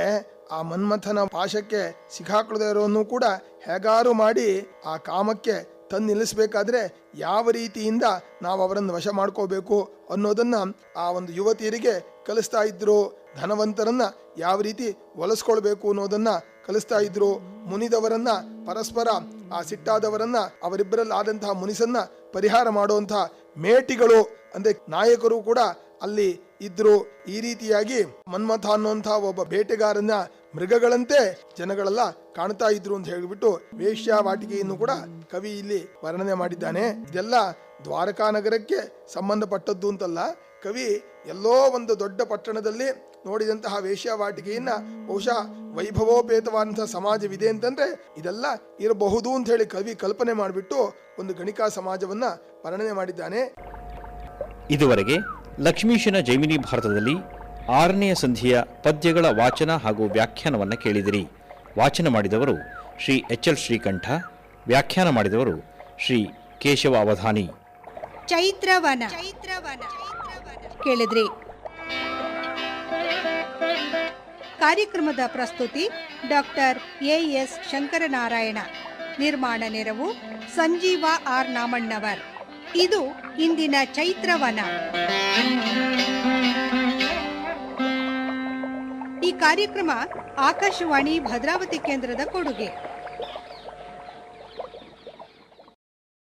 ಆ ಮನ್ಮಥನ ಪಾಶಕ್ಕೆ ಸಿಕ್ಕಾಕೊಳ್ಳದೆ ಇರೋನು ಕೂಡ ಹೇಗಾರು ಮಾಡಿ ಆ ಕಾಮಕ್ಕೆ ತಂದು ನಿಲ್ಲಿಸಬೇಕಾದ್ರೆ ಯಾವ ರೀತಿಯಿಂದ ನಾವು ಅವರನ್ನು ವಶ ಮಾಡ್ಕೋಬೇಕು ಅನ್ನೋದನ್ನ ಆ ಒಂದು ಯುವತಿಯರಿಗೆ ಕಲಿಸ್ತಾ ಇದ್ರು. ಧನವಂತರನ್ನ ಯಾವ ರೀತಿ ಒಲಿಸ್ಕೊಳ್ಬೇಕು ಅನ್ನೋದನ್ನ ಕಲಿಸ್ತಾ ಇದ್ರು. ಮುನಿದವರನ್ನ ಪರಸ್ಪರ ಆ ಸಿಟ್ಟಾದವರನ್ನ ಅವರಿಬ್ಬರಲ್ಲಿ ಆದಂತಹ ಮುನಿಸನ್ನ ಪರಿಹಾರ ಮಾಡುವಂತಹ ಮೇಟಿಗಳು ಅಂದ್ರೆ ನಾಯಕರು ಕೂಡ ಅಲ್ಲಿ ಇದ್ರು. ಈ ರೀತಿಯಾಗಿ ಮನ್ಮಥ ಅನ್ನುವಂತಹ ಒಬ್ಬ ಬೇಟೆಗಾರನ ಮೃಗಗಳಂತೆ ಜನಗಳೆಲ್ಲ ಕಾಣ್ತಾ ಇದ್ರು ಅಂತ ಹೇಳಿಬಿಟ್ಟು ವೇಶ್ಯಾವಾಟಿಕೆಯನ್ನು ಕೂಡ ಕವಿ ಇಲ್ಲಿ ವರ್ಣನೆ ಮಾಡಿದ್ದಾನೆ. ಇದೆಲ್ಲ ದ್ವಾರಕಾ ನಗರಕ್ಕೆ ಸಂಬಂಧಪಟ್ಟದ್ದು ಅಂತಲ್ಲ, ಕವಿ ಎಲ್ಲೋ ಒಂದು ದೊಡ್ಡ ಪಟ್ಟಣದಲ್ಲಿ ನೋಡಿದಂತಹ ವೇಶ್ಯಾವಾಟಿಕೆಯನ್ನ ಬಹುಶಃ ವೈಭವೋಪೇತವಾದಂತಹ ಸಮಾಜವಿದೆ ಅಂತಂದ್ರೆ ಇದೆಲ್ಲ ಇರಬಹುದು ಅಂತ ಹೇಳಿ ಕವಿ ಕಲ್ಪನೆ ಮಾಡಿಬಿಟ್ಟು ಒಂದು ಗಣಿಕಾ ಸಮಾಜವನ್ನ ವರ್ಣನೆ ಮಾಡಿದ್ದಾನೆ. ಇದುವರೆಗೆ ಲಕ್ಷ್ಮೀಶನ ಜೈಮಿನಿ ಭಾರತದಲ್ಲಿ 6ನೆಯ ಸಂಧಿಯ ಪದ್ಯಗಳ ವಾಚನ ಹಾಗೂ ವ್ಯಾಖ್ಯಾನವನ್ನು ಕೇಳಿದಿರಿ. ವಾಚನ ಮಾಡಿದವರು ಶ್ರೀ ಎಚ್.ಎಲ್. ಶ್ರೀಕಂಠ, ವ್ಯಾಖ್ಯಾನ ಮಾಡಿದವರು ಶ್ರೀ ಕೇಶವ ಅವಧಾನಿ. ಚೈತ್ರವನ ಕೇಳಿದ್ರಿ. ಕಾರ್ಯಕ್ರಮದ ಪ್ರಸ್ತುತಿ ಡಾಕ್ಟರ್ ಎ.ಎಸ್. ಶಂಕರನಾರಾಯಣ. ನಿರ್ಮಾಣ ನೆರವು ಸಂಜೀವ ಆರ್ ನಾಮಣ್ಣವರ್. ಇದು ಇಂದಿನ ಚೈತ್ರವನ. ಈ ಕಾರ್ಯಕ್ರಮ ಆಕಾಶವಾಣಿ ಭದ್ರಾವತಿ ಕೇಂದ್ರದ ಕೊಡುಗೆ.